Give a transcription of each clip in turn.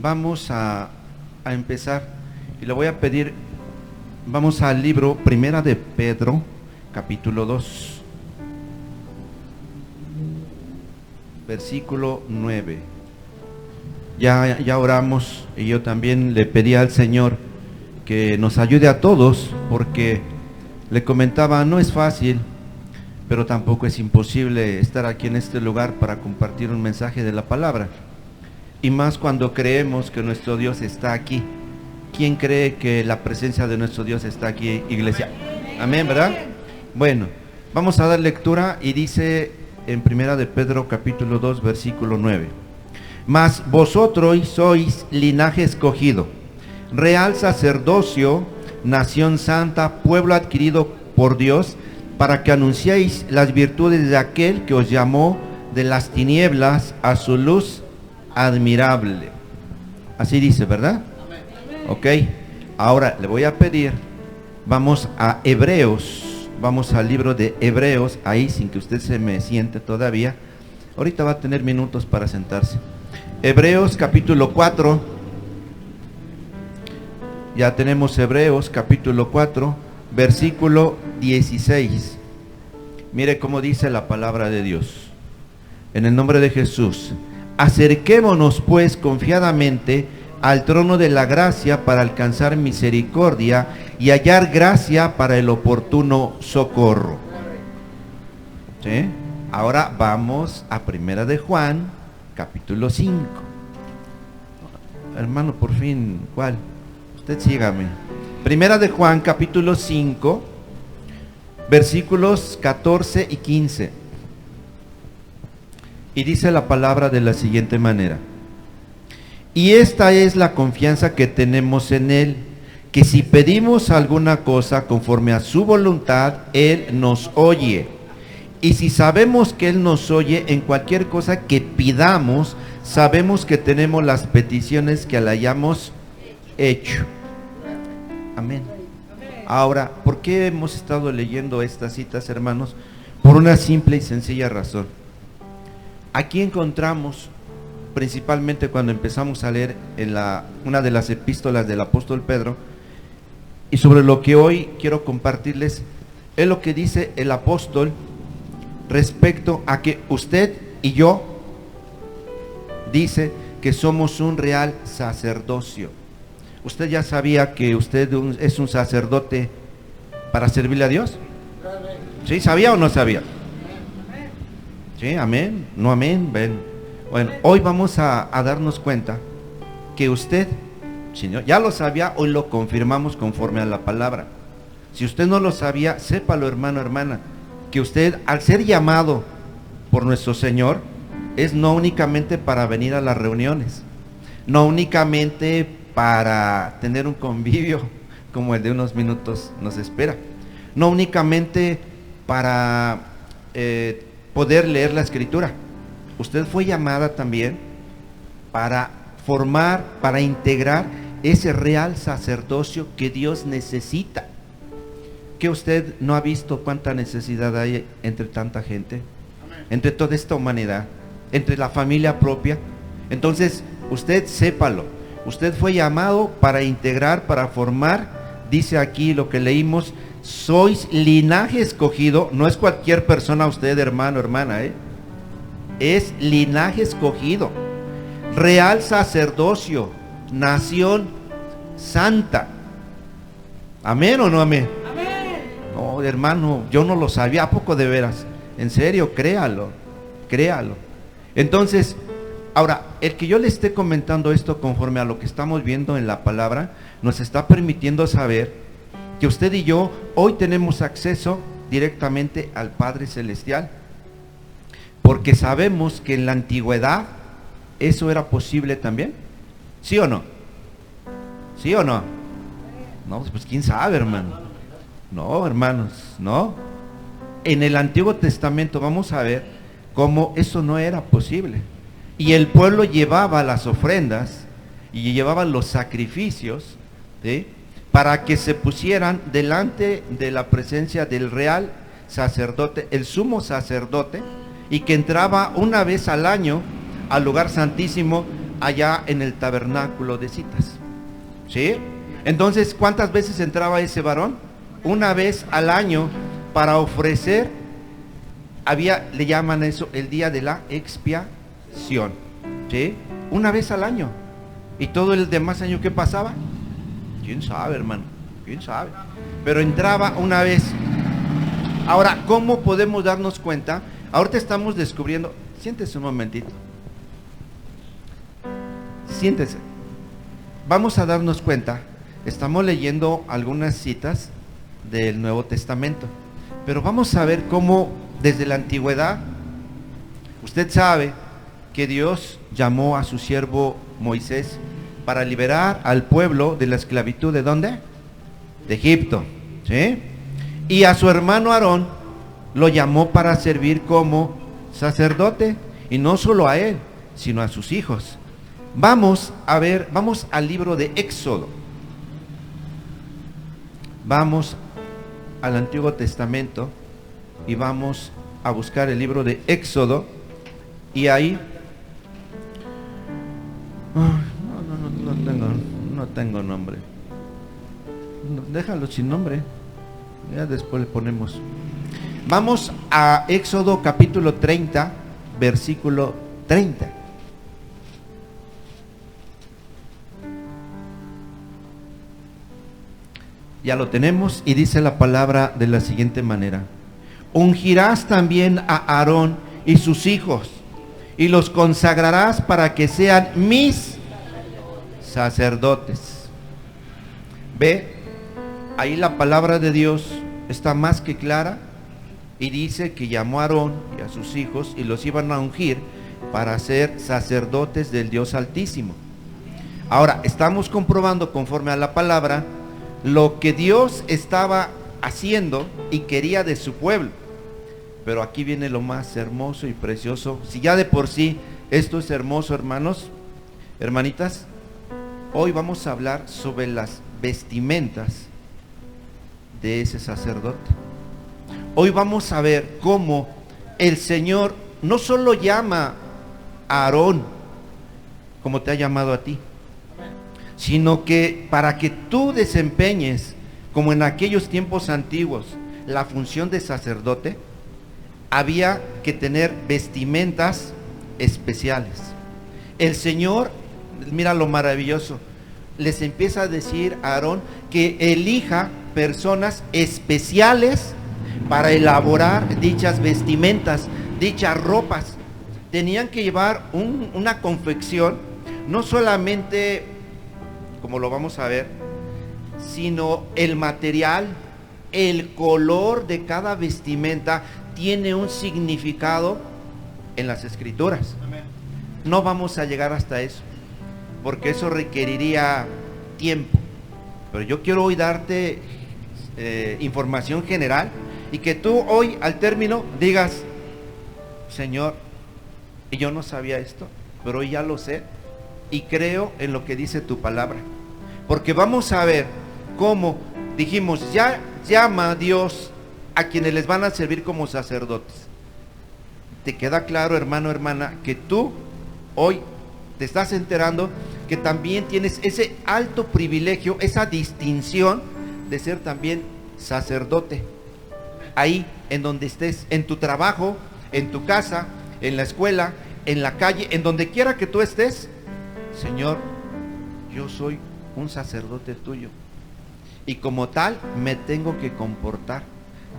vamos a empezar y le voy a pedir, vamos al libro Primera de Pedro, capítulo 2, versículo 9. Ya oramos y yo también le pedí al Señor que nos ayude a todos, porque le comentaba, no es fácil, pero tampoco es imposible estar aquí en este lugar para compartir un mensaje de la palabra, y más cuando creemos que nuestro Dios está aquí. ¿Quién cree que la presencia de nuestro Dios está aquí, iglesia? Amén, ¿verdad? Bueno, vamos a dar lectura y dice en Primera de Pedro capítulo 2 versículo 9: Mas vosotros sois linaje escogido, real sacerdocio, nación santa, pueblo adquirido por Dios, para que anunciéis las virtudes de aquel que os llamó de las tinieblas a su luz admirable. Así dice, ¿verdad? Ok, ahora le voy a pedir, vamos a Hebreos, vamos al libro de Hebreos, ahí sin que usted se me siente todavía, ahorita va a tener minutos para sentarse. Hebreos capítulo 4, ya tenemos Hebreos capítulo 4, versículo 16. Mire cómo dice la palabra de Dios. En el nombre de Jesús: acerquémonos pues confiadamente al trono de la gracia para alcanzar misericordia y hallar gracia para el oportuno socorro. ¿Sí? Ahora vamos a Primera de Juan, capítulo 5. Hermano, por fin, ¿cuál? Usted sígame. Primera de Juan, capítulo 5, versículos 14 y 15. Y dice la palabra de la siguiente manera: y esta es la confianza que tenemos en Él, que si pedimos alguna cosa conforme a su voluntad, Él nos oye. Y si sabemos que Él nos oye en cualquier cosa que pidamos, sabemos que tenemos las peticiones que le hayamos hecho. Amén. Ahora, ¿por qué hemos estado leyendo estas citas, hermanos? Por una simple y sencilla razón. Aquí encontramos, principalmente cuando empezamos a leer en una de las epístolas del apóstol Pedro, y sobre lo que hoy quiero compartirles, es lo que dice el apóstol respecto a que usted y yo, dice que somos un real sacerdocio. ¿Usted ya sabía que usted es un sacerdote para servirle a Dios? ¿Sí? ¿Sabía o no sabía? ¿Sí? ¿Amén? ¿No amén? Ven. Bueno, hoy vamos a darnos cuenta que usted, Señor, ya lo sabía, hoy lo confirmamos conforme a la palabra. Si usted no lo sabía, sépalo, hermano, hermana, que usted, al ser llamado por nuestro Señor, es no únicamente para venir a las reuniones, no únicamente para tener un convivio como el de unos minutos nos espera, no únicamente para poder leer la Escritura. Usted fue llamada también para formar, para integrar ese real sacerdocio que Dios necesita. ¿Que usted no ha visto cuánta necesidad hay entre tanta gente? Amén. Entre toda esta humanidad, entre la familia propia. Entonces, usted sépalo, usted fue llamado para integrar, para formar. Dice aquí lo que leímos: sois linaje escogido. No es cualquier persona usted, hermano, hermana, es linaje escogido, real sacerdocio, nación santa. ¿Amén o no amén? Amén. No, hermano, yo no lo sabía. ¿A poco de veras? En serio, créalo, créalo. Entonces, ahora, el que yo le esté comentando esto conforme a lo que estamos viendo en la palabra, nos está permitiendo saber que usted y yo hoy tenemos acceso directamente al Padre Celestial, porque sabemos que en la antigüedad eso era posible también. ¿Sí o no? ¿Sí o no? No, pues quién sabe, hermano. No, hermanos, no. En el Antiguo Testamento vamos a ver cómo eso no era posible. Y el pueblo llevaba las ofrendas y llevaba los sacrificios, ¿sí?, para que se pusieran delante de la presencia del real sacerdote, el sumo sacerdote, y que entraba una vez al año al lugar santísimo allá en el tabernáculo de citas. ¿Sí? Entonces, ¿cuántas veces entraba ese varón? Una vez al año para ofrecer, le llaman eso el día de la expiación. ¿Sí? Una vez al año. ¿Y todo el demás año qué pasaba? ¿Quién sabe, hermano? ¿Quién sabe? Pero entraba una vez. Ahora, ¿cómo podemos darnos cuenta? Ahorita estamos descubriendo. Siéntese un momentito. Siéntese. Vamos a darnos cuenta. Estamos leyendo algunas citas del Nuevo Testamento, pero vamos a ver cómo desde la antigüedad, usted sabe que Dios llamó a su siervo Moisés para liberar al pueblo de la esclavitud. ¿De dónde? De Egipto, ¿sí? Y a su hermano Aarón lo llamó para servir como sacerdote, y no solo a él, sino a sus hijos. Vamos a ver, vamos al libro de Éxodo. Vamos al Antiguo Testamento y vamos a buscar el libro de Éxodo, y ahí no tengo nombre. Déjalo sin nombre, ya después le ponemos. Vamos a Éxodo capítulo 30, versículo 30. Ya lo tenemos, y dice la palabra de la siguiente manera: ungirás también a Aarón y sus hijos, y los consagrarás para que sean mis sacerdotes. Ve, ahí la palabra de Dios está más que clara, y dice que llamó a Aarón y a sus hijos y los iban a ungir para ser sacerdotes del Dios Altísimo. Ahora, estamos comprobando conforme a la palabra lo que Dios estaba haciendo y quería de su pueblo. Pero aquí viene lo más hermoso y precioso. Si ya de por sí esto es hermoso, hermanos, hermanitas, hoy vamos a hablar sobre las vestimentas de ese sacerdote. Hoy vamos a ver cómo el Señor no solo llama a Aarón como te ha llamado a ti, sino que para que tú desempeñes, como en aquellos tiempos antiguos, la función de sacerdote, había que tener vestimentas especiales. El Señor, mira lo maravilloso, les empieza a decir a Aarón que elija personas especiales para elaborar dichas vestimentas, dichas ropas. Tenían que llevar una confección, no solamente como lo vamos a ver, sino el material, el color de cada vestimenta tiene un significado en las Escrituras. No vamos a llegar hasta eso, porque eso requeriría tiempo, pero yo quiero hoy darte información general, y que tú hoy al término digas: Señor, yo no sabía esto, pero hoy ya lo sé, y creo en lo que dice tu palabra. Porque vamos a ver cómo, dijimos, ya llama a Dios a quienes les van a servir como sacerdotes. ¿Te queda claro, hermano, hermana, que tú hoy te estás enterando que también tienes ese alto privilegio, esa distinción de ser también sacerdote? Ahí en donde estés, en tu trabajo, en tu casa, en la escuela, en la calle, en donde quiera que tú estés, Señor, yo soy un sacerdote tuyo, y como tal me tengo que comportar,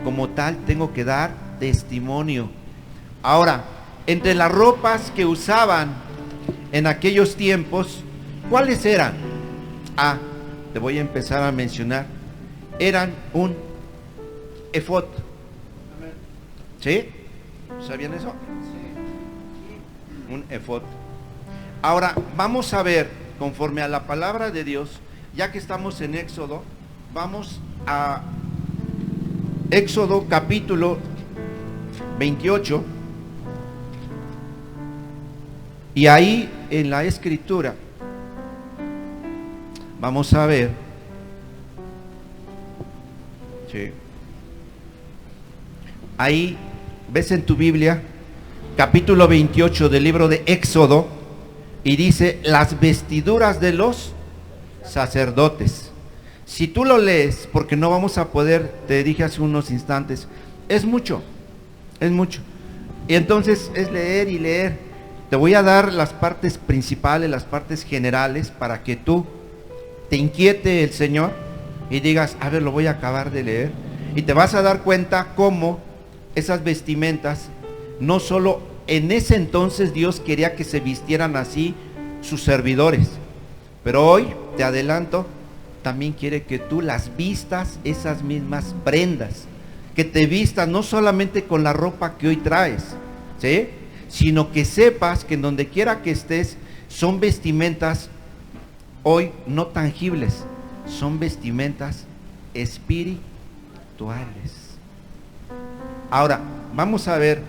como tal tengo que dar testimonio. Ahora, entre las ropas que usaban en aquellos tiempos, ¿cuáles eran? Te voy a empezar a mencionar. Eran un efod. ¿Sí? ¿Sabían eso? Un efod. Ahora vamos a ver, conforme a la palabra de Dios, ya que estamos en Éxodo, vamos a Éxodo capítulo 28, y ahí en la Escritura vamos a ver, ¿sí? Ahí ves en tu Biblia, capítulo 28 del libro de Éxodo, y dice las vestiduras de los sacerdotes. Si tú lo lees, porque no vamos a poder, te dije hace unos instantes, es mucho. Y entonces es leer y leer. Te voy a dar las partes principales, las partes generales, para que tú te inquiete el Señor y digas, a ver, lo voy a acabar de leer. Y te vas a dar cuenta cómo esas vestimentas, no solo en ese entonces Dios quería que se vistieran así sus servidores, pero hoy, te adelanto, también quiere que tú las vistas, esas mismas prendas, que te vistas no solamente con la ropa que hoy traes, ¿sí?, sino que sepas que en donde quiera que estés, son vestimentas hoy no tangibles, son vestimentas espirituales. Ahora, vamos a ver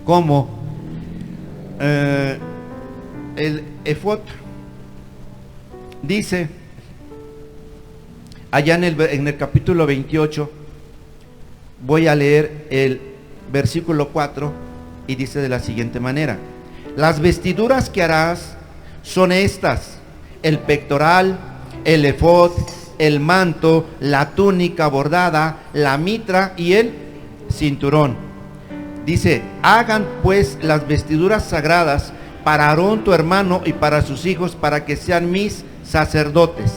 cómo el efod dice allá en el capítulo 28, voy a leer el versículo 4 y dice de la siguiente manera: las vestiduras que harás son estas: el pectoral, el efod, el manto, la túnica bordada, la mitra y el cinturón. Dice: hagan pues las vestiduras sagradas para Aarón tu hermano y para sus hijos, para que sean mis sacerdotes.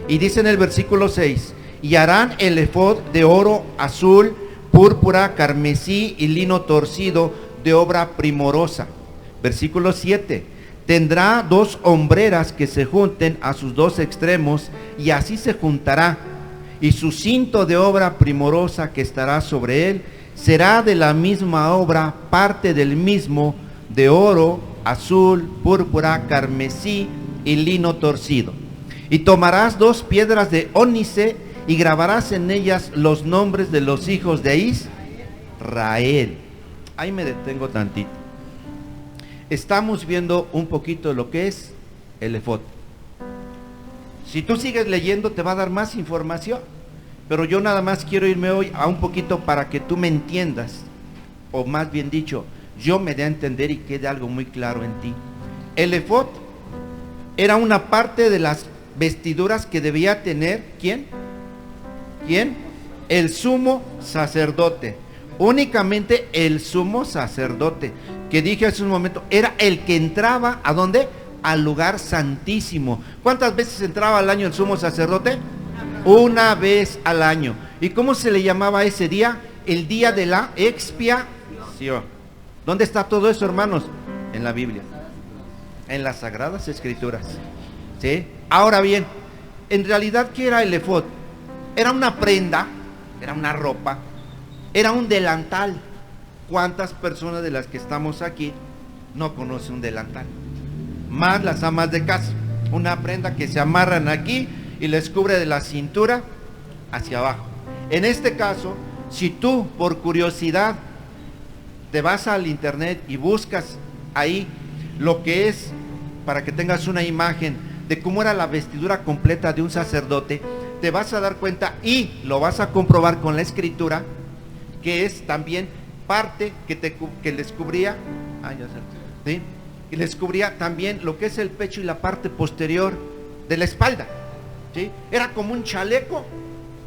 Y dice en el versículo 6: y harán el efod de oro, azul, púrpura, carmesí y lino torcido, de obra primorosa. Versículo 7: tendrá 2 hombreras que se junten a sus 2 extremos, y así se juntará, y su cinto de obra primorosa que estará sobre él será de la misma obra, parte del mismo, de oro, azul, púrpura, carmesí y lino torcido. Y tomarás 2 piedras de ónice y grabarás en ellas los nombres de los hijos de Israel. Ahí me detengo tantito. Estamos viendo un poquito lo que es el efod. Si tú sigues leyendo te va a dar más información, pero yo nada más quiero irme hoy a un poquito para que tú me entiendas, o más bien dicho, yo me dé a entender y quede algo muy claro en ti. El efod era una parte de las vestiduras que debía tener, ¿quién? El sumo sacerdote. Únicamente el sumo sacerdote, que dije hace un momento, era el que entraba, ¿a dónde? Al lugar santísimo. ¿Cuántas veces entraba al año el sumo sacerdote? Una vez al año. ¿Y cómo se le llamaba ese día? El día de la expiación. ¿Dónde está todo eso, hermanos? En la Biblia, en las Sagradas Escrituras, ¿sí? Ahora bien, en realidad, ¿qué era el efod? Era una prenda, era una ropa, era un delantal. ¿Cuántas personas de las que estamos aquí no conocen un delantal? Más las amas de casa. Una prenda que se amarran aquí y les cubre de la cintura hacia abajo. En este caso, si tú por curiosidad te vas al internet y buscas ahí lo que es, para que tengas una imagen de cómo era la vestidura completa de un sacerdote, te vas a dar cuenta y lo vas a comprobar con la escritura, que es también parte que les cubría, ¿sí? Y les cubría también lo que es el pecho y la parte posterior de la espalda, ¿sí? Era como un chaleco,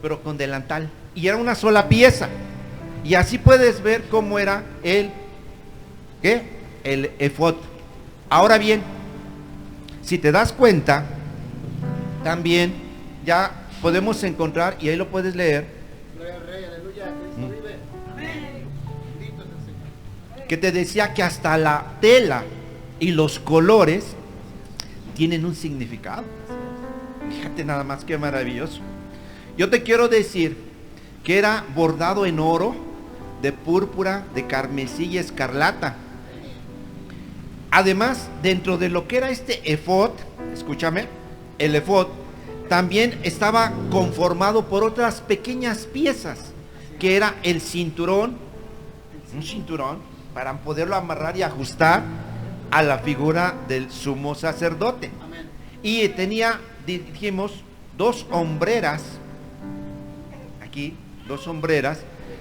pero con delantal, y era una sola pieza. Y así puedes ver cómo era el efod. Ahora bien, si te das cuenta, también ya podemos encontrar, y ahí lo puedes leer, que te decía que hasta la tela y los colores tienen un significado. Fíjate nada más qué maravilloso. Yo te quiero decir que era bordado en oro, de púrpura, de carmesí y escarlata. Además, dentro de lo que era este efod, escúchame, el efod también estaba conformado por otras pequeñas piezas, que era el cinturón, un cinturón para poderlo amarrar y ajustar a la figura del sumo sacerdote. Amén. Y tenía, dijimos, 2 hombreras, aquí, 2 hombreras,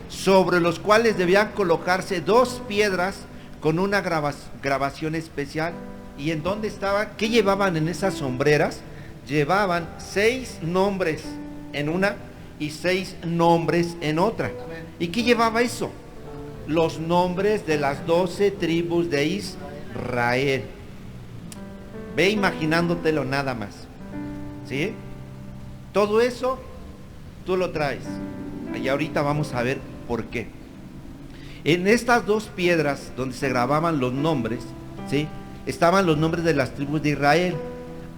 sobre los cuales debían colocarse 2 piedras con una grabación especial, ¿Y en dónde estaban? ¿Qué llevaban en esas sombreras? Llevaban 6 nombres en una y 6 nombres en otra. ¿Y qué llevaba eso? Los nombres de las 12 tribus de Israel. Ve imaginándotelo nada más, ¿sí? Todo eso tú lo traes. Y ahorita vamos a ver por qué. En estas 2 piedras donde se grababan los nombres, ¿sí?, estaban los nombres de las tribus de Israel.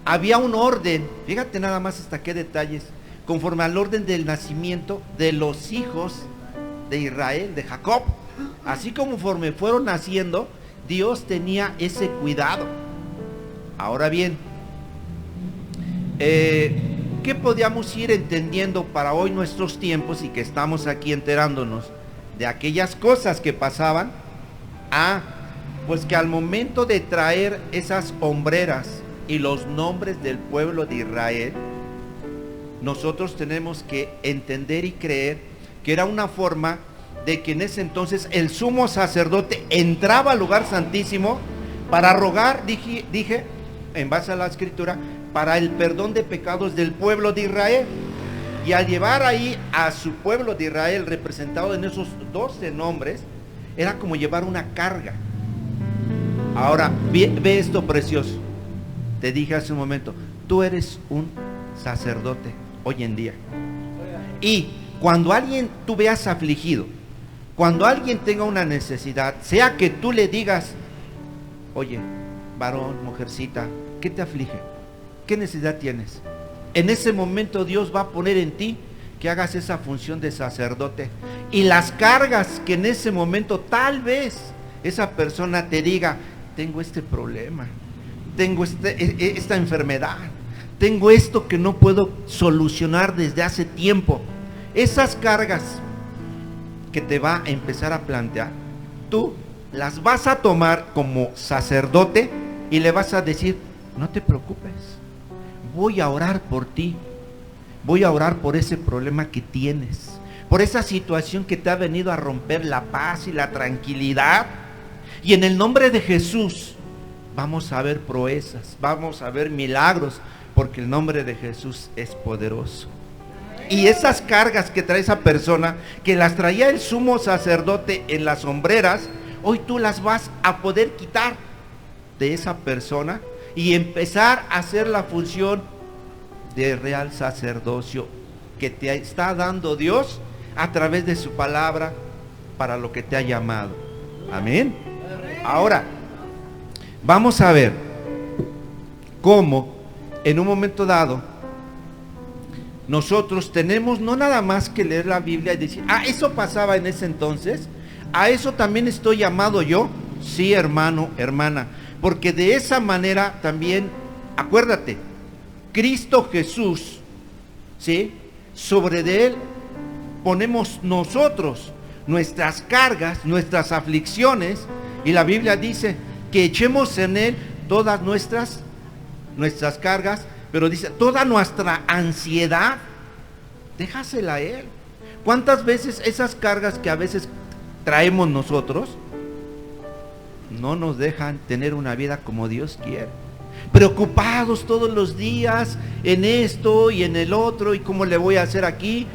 Había un orden, fíjate nada más hasta qué detalles, conforme al orden del nacimiento de los hijos de Israel, de Jacob. Así conforme fueron naciendo, Dios tenía ese cuidado. Ahora bien, ¿qué podíamos ir entendiendo para hoy nuestros tiempos y que estamos aquí enterándonos de aquellas cosas que pasaban? Pues que al momento de traer esas hombreras y los nombres del pueblo de Israel, nosotros tenemos que entender y creer que era una forma de que en ese entonces el sumo sacerdote entraba al lugar santísimo para rogar, dije, en base a la escritura, para el perdón de pecados del pueblo de Israel. Y al llevar ahí a su pueblo de Israel representado en esos 12 nombres, era como llevar una carga. Ahora, ve esto precioso. Te dije hace un momento, tú eres un sacerdote hoy en día. Y cuando alguien tú veas afligido, cuando alguien tenga una necesidad, sea que tú le digas, oye, varón, mujercita, ¿qué te aflige? ¿Qué necesidad tienes? En ese momento Dios va a poner en ti que hagas esa función de sacerdote. Y las cargas que en ese momento tal vez esa persona te diga, tengo este problema, tengo esta enfermedad, tengo esto que no puedo solucionar desde hace tiempo. Esas cargas que te va a empezar a plantear, tú las vas a tomar como sacerdote y le vas a decir, no te preocupes, voy a orar por ti, voy a orar por ese problema que tienes, por esa situación que te ha venido a romper la paz y la tranquilidad. Y en el nombre de Jesús vamos a ver proezas, vamos a ver milagros, porque el nombre de Jesús es poderoso. Y esas cargas que trae esa persona, que las traía el sumo sacerdote en las sombreras, hoy tú las vas a poder quitar de esa persona y empezar a hacer la función de real sacerdocio que te está dando Dios a través de su palabra para lo que te ha llamado. Amén. Ahora, vamos a ver cómo en un momento dado nosotros tenemos no nada más que leer la Biblia y decir, eso pasaba en ese entonces, a eso también estoy llamado yo. Sí, hermano, hermana, porque de esa manera también, acuérdate, Cristo Jesús, ¿sí?, sobre de Él ponemos nosotros nuestras cargas, nuestras aflicciones, y la Biblia dice que echemos en Él todas nuestras cargas, pero dice, toda nuestra ansiedad, déjasela a Él. ¿Cuántas veces esas cargas que a veces traemos nosotros no nos dejan tener una vida como Dios quiere? Preocupados todos los días en esto y en el otro, y cómo le voy a hacer aquí,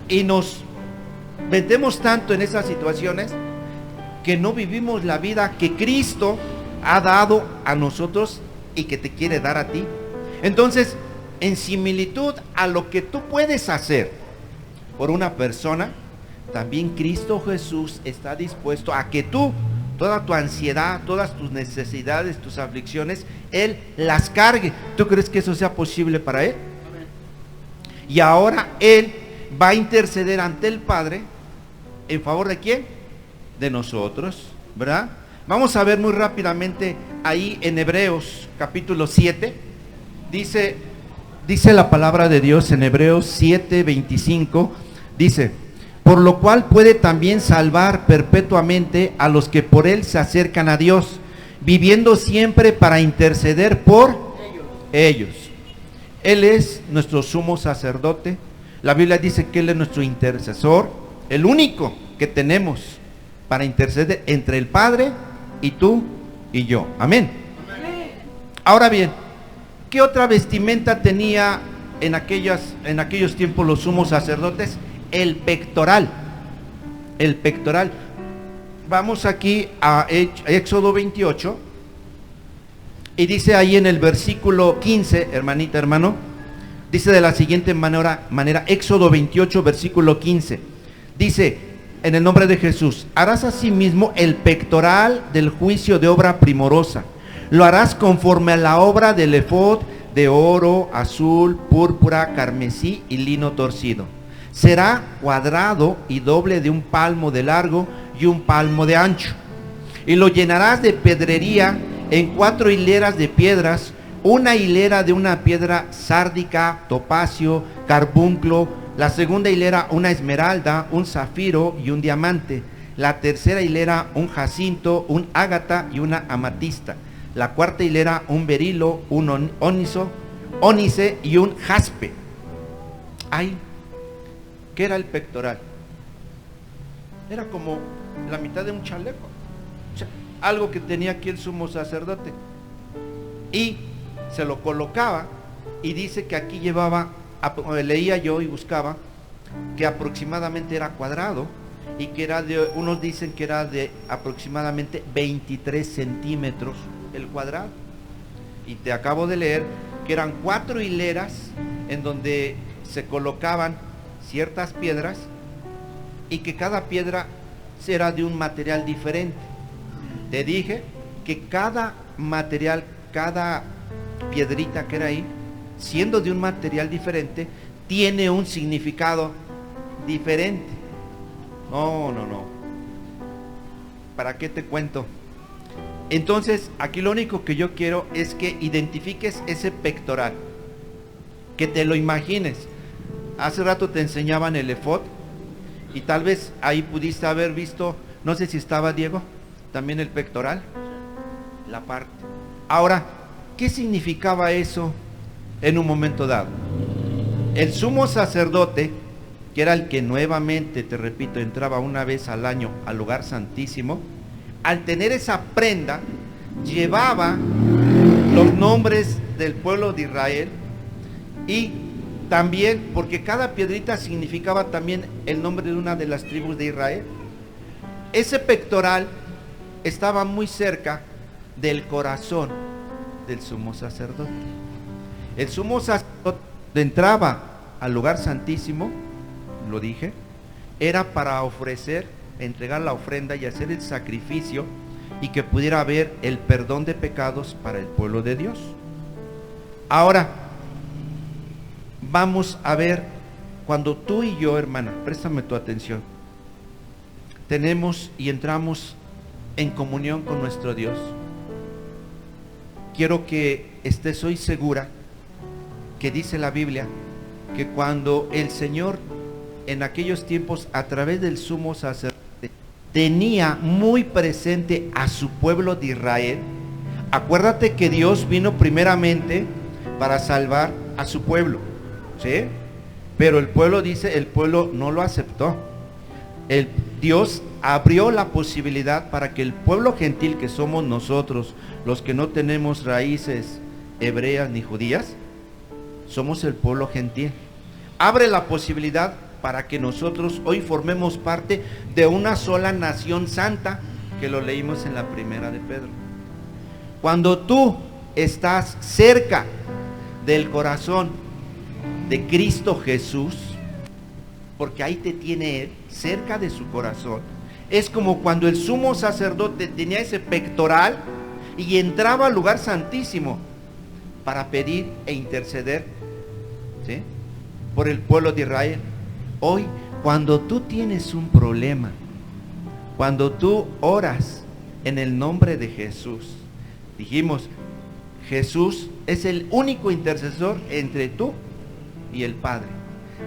y nos metemos tanto en esas situaciones que no vivimos la vida que Cristo ha dado a nosotros y que te quiere dar a ti. Entonces, en similitud a lo que tú puedes hacer por una persona, también Cristo Jesús está dispuesto a que tú, toda tu ansiedad, todas tus necesidades, tus aflicciones, Él las cargue. ¿Tú crees que eso sea posible para Él? Y ahora Él va a interceder ante el Padre ¿en favor de quién? De nosotros, ¿verdad? Vamos a ver muy rápidamente ahí en Hebreos capítulo 7. Dice la palabra de Dios en Hebreos 7:25, dice, por lo cual puede también salvar perpetuamente a los que por Él se acercan a Dios, viviendo siempre para interceder por ellos. Él es nuestro sumo sacerdote. La Biblia dice que Él es nuestro intercesor, el único que tenemos para interceder entre el Padre y tú y yo. Amén. Ahora bien, ¿qué otra vestimenta tenía en aquellos tiempos los sumos sacerdotes? El pectoral. El pectoral. Vamos aquí a Éxodo 28 y dice ahí en el versículo 15, hermanita, hermano, dice de la siguiente manera, Éxodo 28, versículo 15, dice, en el nombre de Jesús, harás asimismo el pectoral del juicio de obra primorosa, lo harás conforme a la obra del efod de oro, azul, púrpura, carmesí y lino torcido. Será cuadrado y doble de 1 palmo de largo y 1 palmo de ancho. Y lo llenarás de pedrería en 4 hileras de piedras, una hilera de una piedra sárdica, topacio, carbunclo, la segunda hilera una esmeralda, un zafiro y un diamante, la tercera hilera un jacinto, un ágata y una amatista, la cuarta hilera un berilo, un ónice y un jaspe. Ay, ¿qué era el pectoral? Era como la mitad de un chaleco, o sea, algo que tenía aquí el sumo sacerdote, y se lo colocaba, y dice que aquí llevaba, leía yo y buscaba, que aproximadamente era cuadrado, y que era de, unos dicen que era de aproximadamente 23 centímetros el cuadrado, y te acabo de leer que eran 4 hileras en donde se colocaban ciertas piedras, y que cada piedra era de un material diferente. Te dije que cada material, cada piedrita que era ahí, siendo de un material diferente, tiene un significado diferente. No. ¿Para qué te cuento? Entonces, aquí lo único que yo quiero es que identifiques ese pectoral, que te lo imagines. Hace rato te enseñaban el efod, y tal vez ahí pudiste haber visto, no sé si estaba Diego, también el pectoral, la parte. Ahora, ¿qué significaba eso en un momento dado? El sumo sacerdote, que era el que nuevamente, te repito, entraba una vez al año al lugar santísimo, al tener esa prenda, llevaba los nombres del pueblo de Israel, y también, porque cada piedrita significaba también el nombre de una de las tribus de Israel. Ese pectoral estaba muy cerca del corazón del sumo sacerdote. El sumo sacerdote entraba al lugar santísimo, lo dije, era para ofrecer, entregar la ofrenda y hacer el sacrificio, y que pudiera haber el perdón de pecados para el pueblo de Dios. Ahora, vamos a ver, cuando tú y yo, hermana, préstame tu atención, tenemos y entramos en comunión con nuestro Dios, quiero que estés hoy segura que dice la Biblia que cuando el Señor en aquellos tiempos a través del sumo sacerdote tenía muy presente a su pueblo de Israel, acuérdate que Dios vino primeramente para salvar a su pueblo, ¿sí? Pero el pueblo, dice, el pueblo no lo aceptó. Dios abrió la posibilidad para que el pueblo gentil, que somos nosotros, los que no tenemos raíces hebreas ni judías, somos el pueblo gentil. Abre la posibilidad para que nosotros hoy formemos parte de una sola nación santa, que lo leímos en la primera de Pedro. Cuando tú estás cerca del corazón de Cristo Jesús, porque ahí te tiene Él, cerca de su corazón, es como cuando el sumo sacerdote tenía ese pectoral y entraba al lugar santísimo para pedir e interceder, ¿sí?, por el pueblo de Israel. Hoy, cuando tú tienes un problema, cuando tú oras en el nombre de Jesús, dijimos, Jesús es el único intercesor entre tú y el Padre.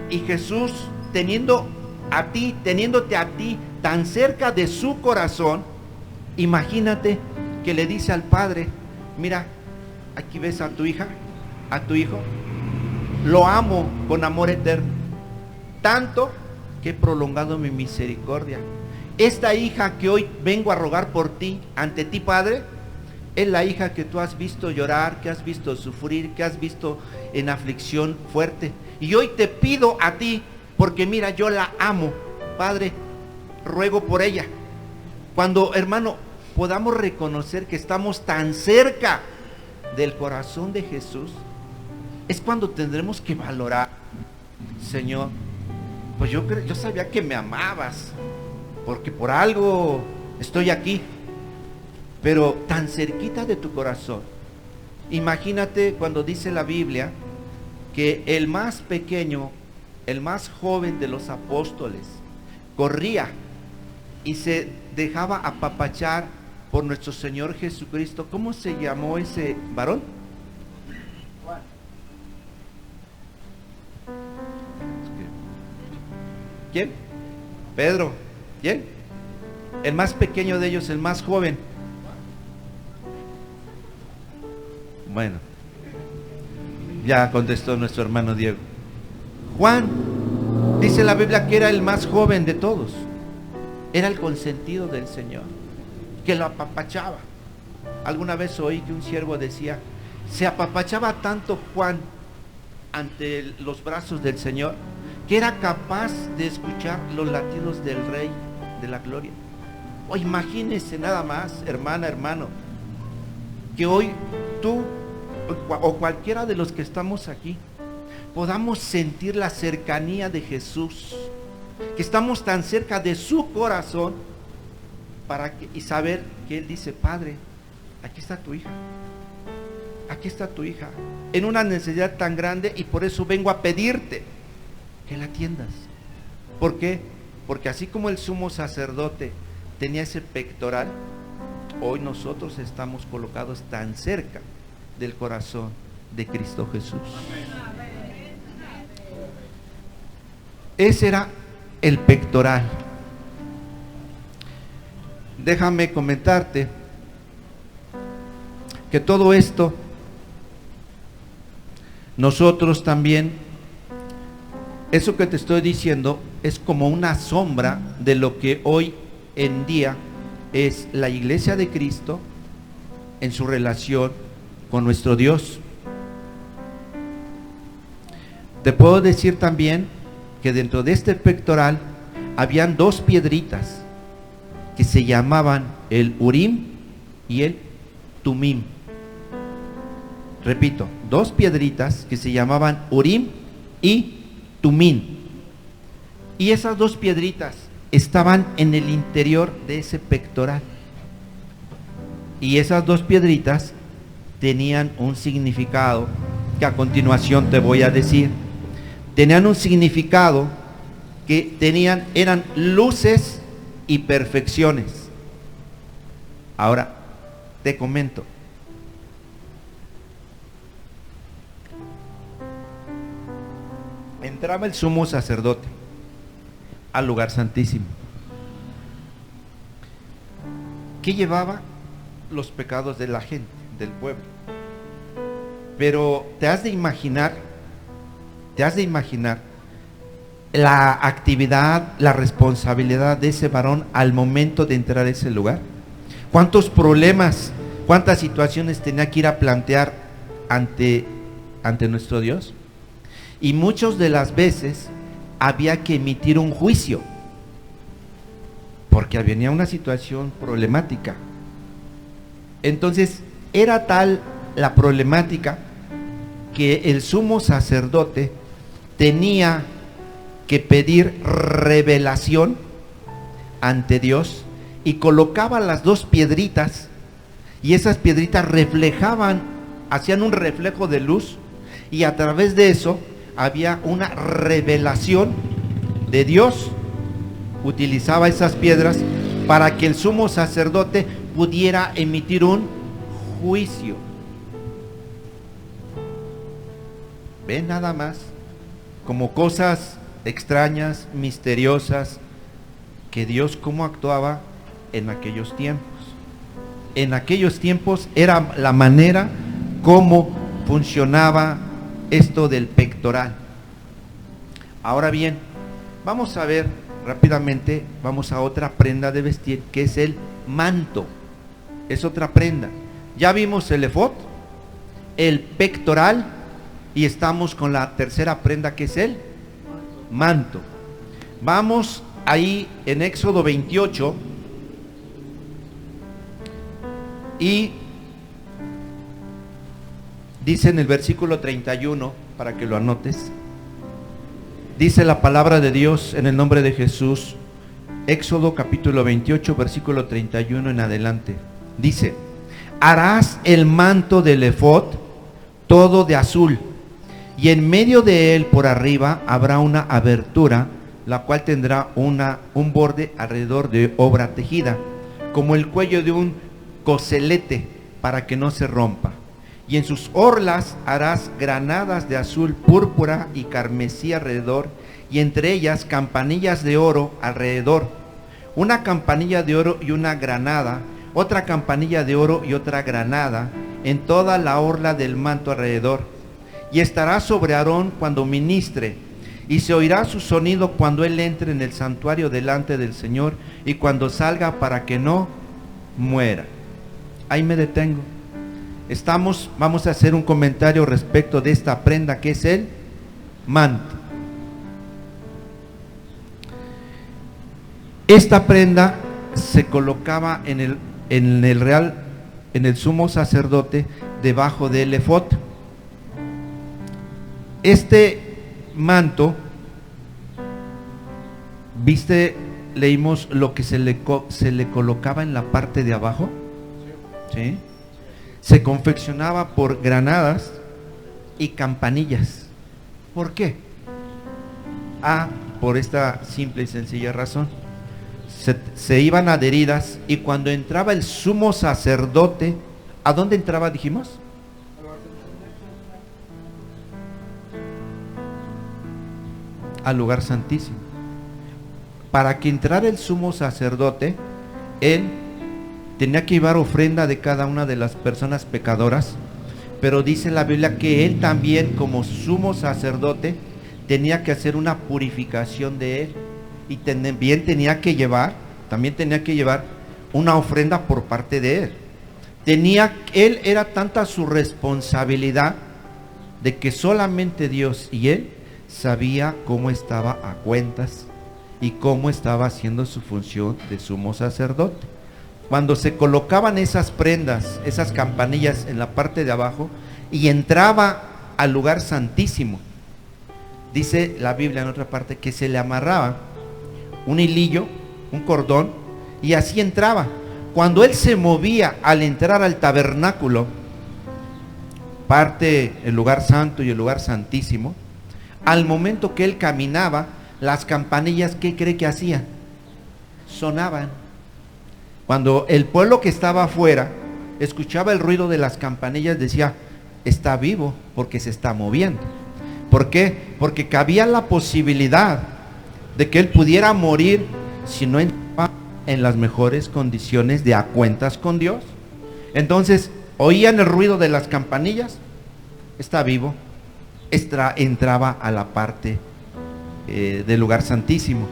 Y Jesús, teniéndote a ti tan cerca de su corazón, imagínate que le dice al Padre, mira, aquí ves a tu hija, a tu hijo, lo amo con amor eterno, tanto que he prolongado mi misericordia. Esta hija que hoy vengo a rogar por ti, ante ti, Padre, Es la hija que tú has visto llorar, que has visto sufrir, que has visto en aflicción fuerte. Y hoy te pido a ti, porque mira, yo la amo, Padre, ruego por ella. Cuando, hermano, podamos reconocer que estamos tan cerca del corazón de Jesús, es cuando tendremos que valorar, Señor, pues yo sabía que me amabas, porque por algo estoy aquí, pero tan cerquita de tu corazón. Imagínate cuando dice la Biblia que el más pequeño, el más joven de los apóstoles, corría y se dejaba apapachar por nuestro Señor Jesucristo. ¿Cómo se llamó ese varón? Juan. ¿Quién? Pedro. ¿Quién? El más pequeño de ellos, el más joven. Bueno, ya contestó nuestro hermano Diego. Juan, dice la Biblia que era el más joven de todos. Era el consentido del Señor, que lo apapachaba. Alguna vez oí que un siervo decía, se apapachaba tanto Juan ante los brazos del Señor, que era capaz de escuchar los latidos del Rey de la Gloria. O imagínese nada más, hermana, hermano, que hoy tú o cualquiera de los que estamos aquí podamos sentir la cercanía de Jesús, que estamos tan cerca de su corazón y saber que Él dice, Padre, aquí está tu hija, aquí está tu hija, en una necesidad tan grande, y por eso vengo a pedirte que la atiendas. ¿Por qué? Porque así como el sumo sacerdote tenía ese pectoral, hoy nosotros estamos colocados tan cerca del corazón de Cristo Jesús. Ese era el pectoral. Déjame comentarte que todo esto nosotros también, eso que te estoy diciendo es como una sombra de lo que hoy en día es la iglesia de Cristo en su relación con nuestro Dios. Te puedo decir también que dentro de este pectoral habían dos piedritas que se llamaban el Urim y el Tumim. Repito, dos piedritas que se llamaban Urim y Tumim. Y esas dos piedritas estaban en el interior de ese pectoral. Y esas dos piedritas tenían un significado que a continuación te voy a decir. Tenían un significado que eran luces y perfecciones. Ahora te comento. Entraba el sumo sacerdote al lugar santísimo. ¿Qué llevaba? Los pecados de la gente, del pueblo. Pero te has de imaginar la actividad, la responsabilidad de ese varón al momento de entrar a ese lugar. ¿Cuántos problemas, cuántas situaciones tenía que ir a plantear ante nuestro Dios? Y muchas de las veces había que emitir un juicio, porque venía una situación problemática. Entonces, era tal la problemática que el sumo sacerdote tenía que pedir revelación ante Dios y colocaba las dos piedritas, y esas piedritas reflejaban, hacían un reflejo de luz, y a través de eso había una revelación de Dios. Utilizaba esas piedras para que el sumo sacerdote pudiera emitir un juicio. ¿Ven nada más? Como cosas extrañas, misteriosas, que Dios cómo actuaba en aquellos tiempos. En aquellos tiempos era la manera como funcionaba esto del pectoral. Ahora bien, vamos a ver rápidamente, vamos a otra prenda de vestir, que es el manto. Es otra prenda. Ya vimos el efod, el pectoral, y estamos con la tercera prenda, que es el manto. Vamos ahí en Éxodo 28 y dice en el versículo 31, para que lo anotes, dice la palabra de Dios en el nombre de Jesús, Éxodo capítulo 28, versículo 31 en adelante. Dice: harás el manto del efod todo de azul, y en medio de él por arriba habrá una abertura, la cual tendrá un borde alrededor de obra tejida, como el cuello de un coselete, para que no se rompa. Y en sus orlas harás granadas de azul, púrpura y carmesí alrededor, y entre ellas campanillas de oro alrededor. Una campanilla de oro y una granada, otra campanilla de oro y otra granada, en toda la orla del manto alrededor. Y estará sobre Aarón cuando ministre, y se oirá su sonido cuando él entre en el santuario delante del Señor, y cuando salga, para que no muera. Ahí me detengo. Vamos a hacer un comentario respecto de esta prenda, que es el manto. Esta prenda se colocaba en el sumo sacerdote, debajo del efod. Este manto, leímos lo que se le colocaba en la parte de abajo, ¿sí? Se confeccionaba por granadas y campanillas. ¿Por qué? Por esta simple y sencilla razón. Se iban adheridas, y cuando entraba el sumo sacerdote, ¿a dónde entraba, dijimos? Al lugar santísimo. Para que entrara el sumo sacerdote, él tenía que llevar ofrenda de cada una de las personas pecadoras, pero dice la Biblia que él también, como sumo sacerdote, tenía que hacer una purificación de él, y también tenía que llevar una ofrenda por parte de él. Él era tanta su responsabilidad, de que solamente Dios y él sabía cómo estaba a cuentas y cómo estaba haciendo su función de sumo sacerdote. Cuando se colocaban esas prendas, esas campanillas en la parte de abajo, y entraba al lugar santísimo, dice la Biblia en otra parte que se le amarraba un hilillo, un cordón, y así entraba. Cuando él se movía al entrar al tabernáculo, el lugar santo y el lugar santísimo, al momento que él caminaba, las campanillas, ¿qué cree que hacían? Sonaban. Cuando el pueblo que estaba afuera escuchaba el ruido de las campanillas, decía: está vivo, porque se está moviendo. ¿Por qué? Porque cabía la posibilidad de que él pudiera morir si no entraba en las mejores condiciones de a cuentas con Dios. Entonces oían el ruido de las campanillas, está vivo, entraba a la parte del lugar santísimo.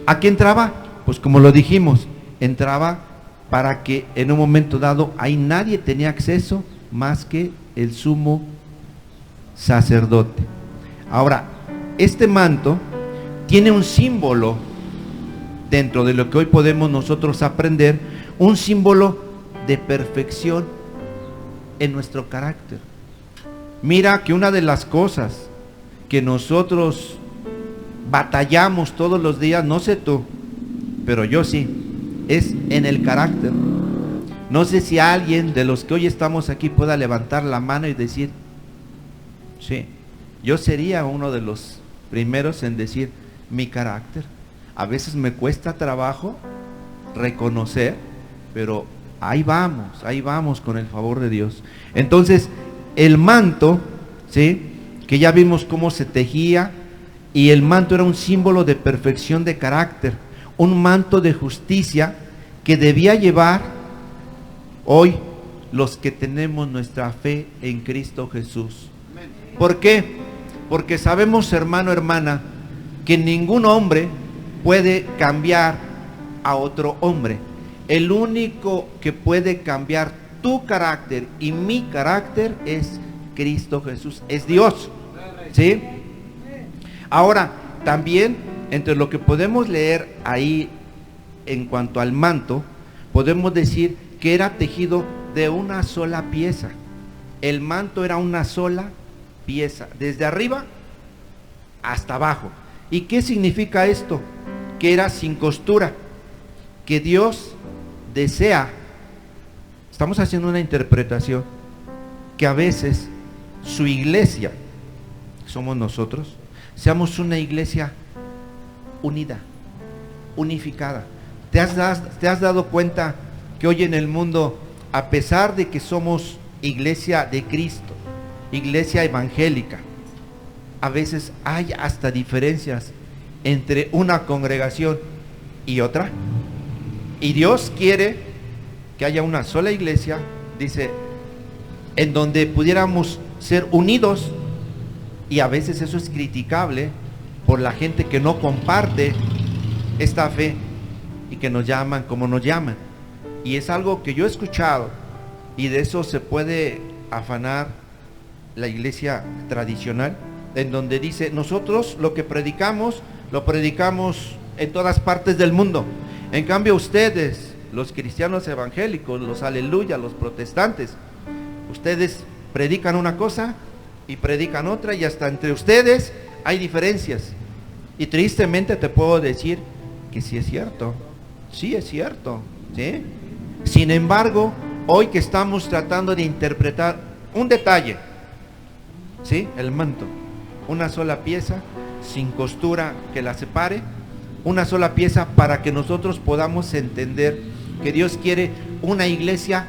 ¿A qué entraba? Pues como lo dijimos, entraba para que en un momento dado ahí nadie tenía acceso más que el sumo sacerdote. Ahora, este manto tiene un símbolo dentro de lo que hoy podemos nosotros aprender, un símbolo de perfección en nuestro carácter. Mira que una de las cosas que nosotros batallamos todos los días, no sé tú, pero yo sí, es en el carácter. No sé si alguien de los que hoy estamos aquí pueda levantar la mano y decir: sí, yo sería uno de los primeros en decir, mi carácter. A veces me cuesta trabajo reconocer, pero ahí vamos con el favor de Dios. Entonces, el manto, ¿sí?, que ya vimos cómo se tejía, y el manto era un símbolo de perfección de carácter, un manto de justicia que debía llevar hoy los que tenemos nuestra fe en Cristo Jesús. ¿Por qué? Porque sabemos, hermano, hermana, que ningún hombre puede cambiar a otro hombre. El único que puede cambiar tu carácter y mi carácter es Cristo Jesús, es Dios, ¿sí? Ahora, también, entre lo que podemos leer ahí en cuanto al manto, podemos decir que era tejido de una sola pieza. El manto era una sola pieza, desde arriba hasta abajo. ¿Y qué significa esto? Que era sin costura, que Dios desea, estamos haciendo una interpretación, que a veces su iglesia, somos nosotros, seamos una iglesia unida, unificada. ¿Te has dado cuenta que hoy en el mundo, a pesar de que somos iglesia de Cristo, iglesia evangélica, a veces hay hasta diferencias entre una congregación y otra? Y Dios quiere que haya una sola iglesia, dice, en donde pudiéramos ser unidos, y a veces eso es criticable por la gente que no comparte esta fe y que nos llaman como nos llaman. Y es algo que yo he escuchado, y de eso se puede afanar la iglesia tradicional, en donde dice, nosotros lo que predicamos, lo predicamos en todas partes del mundo. En cambio ustedes, los cristianos evangélicos, los aleluya, los protestantes, ustedes predican una cosa y predican otra, y hasta entre ustedes hay diferencias. Y tristemente te puedo decir que sí es cierto, ¿sí? Sin embargo, hoy que estamos tratando de interpretar un detalle, ¿sí? El manto, una sola pieza, sin costura que la separe, una sola pieza, para que nosotros podamos entender que Dios quiere una iglesia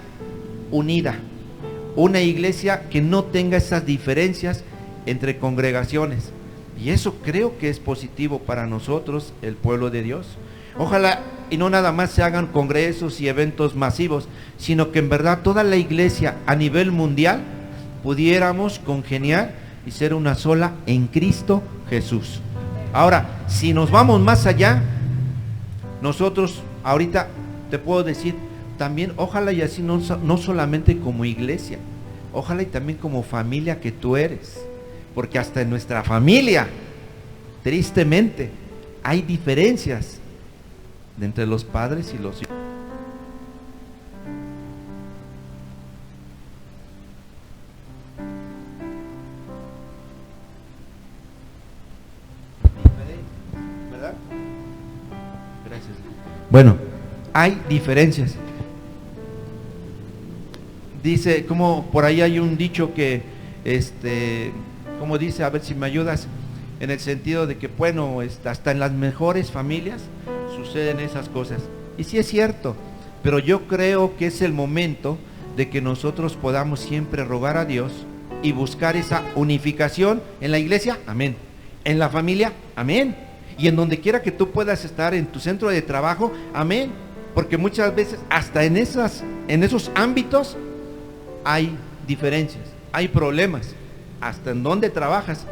unida, una iglesia que no tenga esas diferencias entre congregaciones. Y eso creo que es positivo para nosotros, el pueblo de Dios. Ojalá y no nada más se hagan congresos y eventos masivos, sino que en verdad toda la iglesia a nivel mundial pudiéramos congeniar y ser una sola en Cristo Jesús. Ahora, si nos vamos más allá, nosotros ahorita te puedo decir también, ojalá y así no solamente como iglesia, ojalá y también como familia que tú eres, porque hasta en nuestra familia, tristemente, hay diferencias entre los padres y los hijos. ¿Verdad? Gracias. Bueno, hay diferencias. Dice, como por ahí hay un dicho que, como dice, a ver si me ayudas, en el sentido de que, bueno, hasta en las mejores familias suceden esas cosas. Y sí es cierto, pero yo creo que es el momento de que nosotros podamos siempre rogar a Dios y buscar esa unificación en la iglesia, amén, en la familia, amén, y en donde quiera que tú puedas estar, en tu centro de trabajo, amén, porque muchas veces hasta en esos ámbitos hay diferencias, hay problemas, hasta en donde trabajas.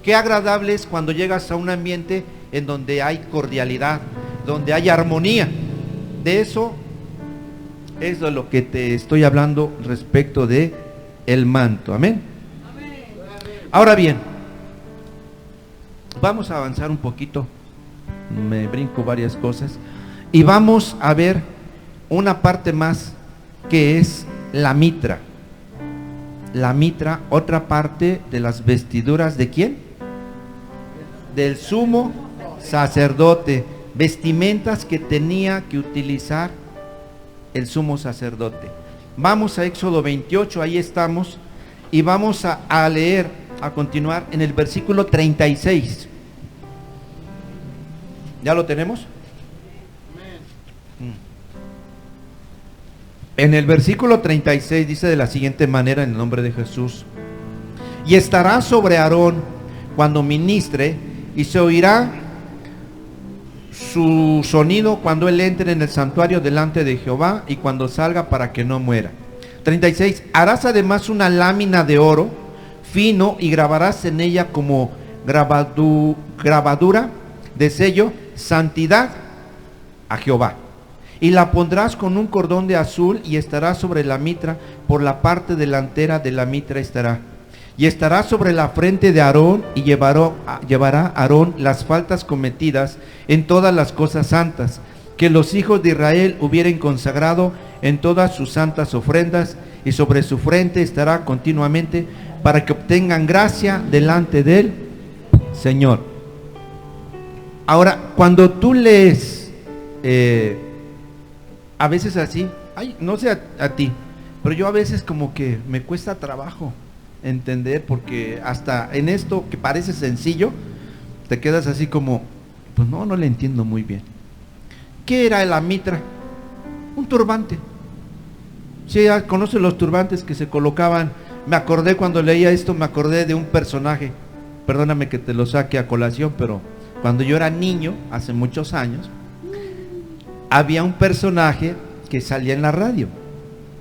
Qué agradable es cuando llegas a un ambiente en donde hay cordialidad, donde hay armonía. De eso es de lo que te estoy hablando respecto de el manto, amén. Ahora bien, vamos a avanzar un poquito, me brinco varias cosas, y vamos a ver una parte más, que es la mitra. La mitra, otra parte de las vestiduras ¿de quién? Del sumo sacerdote, vestimentas que tenía que utilizar el sumo sacerdote. Vamos a Éxodo 28, ahí estamos, y vamos a leer, a continuar en el versículo 36. ¿Ya lo tenemos? En el versículo 36 dice de la siguiente manera, en el nombre de Jesús: y estará sobre Aarón cuando ministre, y se oirá su sonido cuando él entre en el santuario delante de Jehová, y cuando salga, para que no muera. 36. Harás además una lámina de oro fino, y grabarás en ella como grabadura de sello, santidad a Jehová. y la pondrás con un cordón de azul y estará sobre la mitra, por la parte delantera de la mitra estará. Y estará sobre la frente de Aarón y llevará Aarón las faltas cometidas en todas las cosas santas, que los hijos de Israel hubieren consagrado en todas sus santas ofrendas, y sobre su frente estará continuamente para que obtengan gracia delante del Señor. Ahora, cuando tú lees, a veces así, no sé a ti, pero yo a veces como que me cuesta trabajo entender, porque hasta en esto que parece sencillo, te quedas así como, pues no le entiendo muy bien. ¿Qué era la mitra? Un turbante. ¿Sí conocen los turbantes que se colocaban? Me acordé cuando leía esto, me acordé de un personaje, perdóname que te lo saque a colación, pero cuando yo era niño, hace muchos años, había un personaje que salía en la radio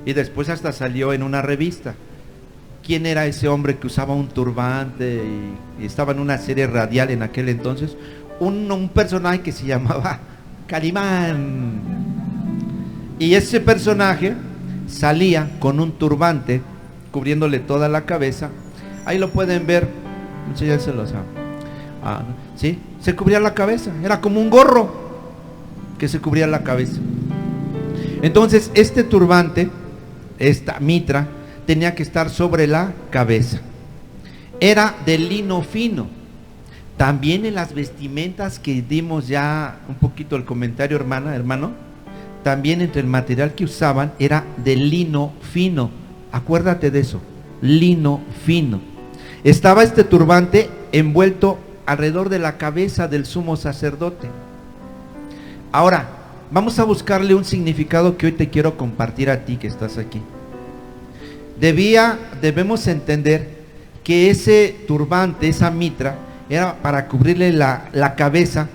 y después hasta salió en una revista. ¿Quién era ese hombre que usaba un turbante y estaba en una serie radial en aquel entonces? Un personaje que se llamaba Calimán. Y ese personaje salía con un turbante cubriéndole toda la cabeza. Ahí lo pueden ver, muchos ya se lo saben. ¿Sí? Se cubría la cabeza, era como un gorro que se cubría la cabeza. Entonces este turbante, esta mitra, tenía que estar sobre la cabeza. Era de lino fino. También en las vestimentas que dimos ya un poquito el comentario, hermano, también entre el material que usaban era de lino fino. Acuérdate de eso, lino fino. Estaba este turbante envuelto alrededor de la cabeza del sumo sacerdote. Ahora, vamos a buscarle un significado que hoy te quiero compartir a ti que estás aquí. Debemos entender que ese turbante, esa mitra, era para cubrirle la cabeza,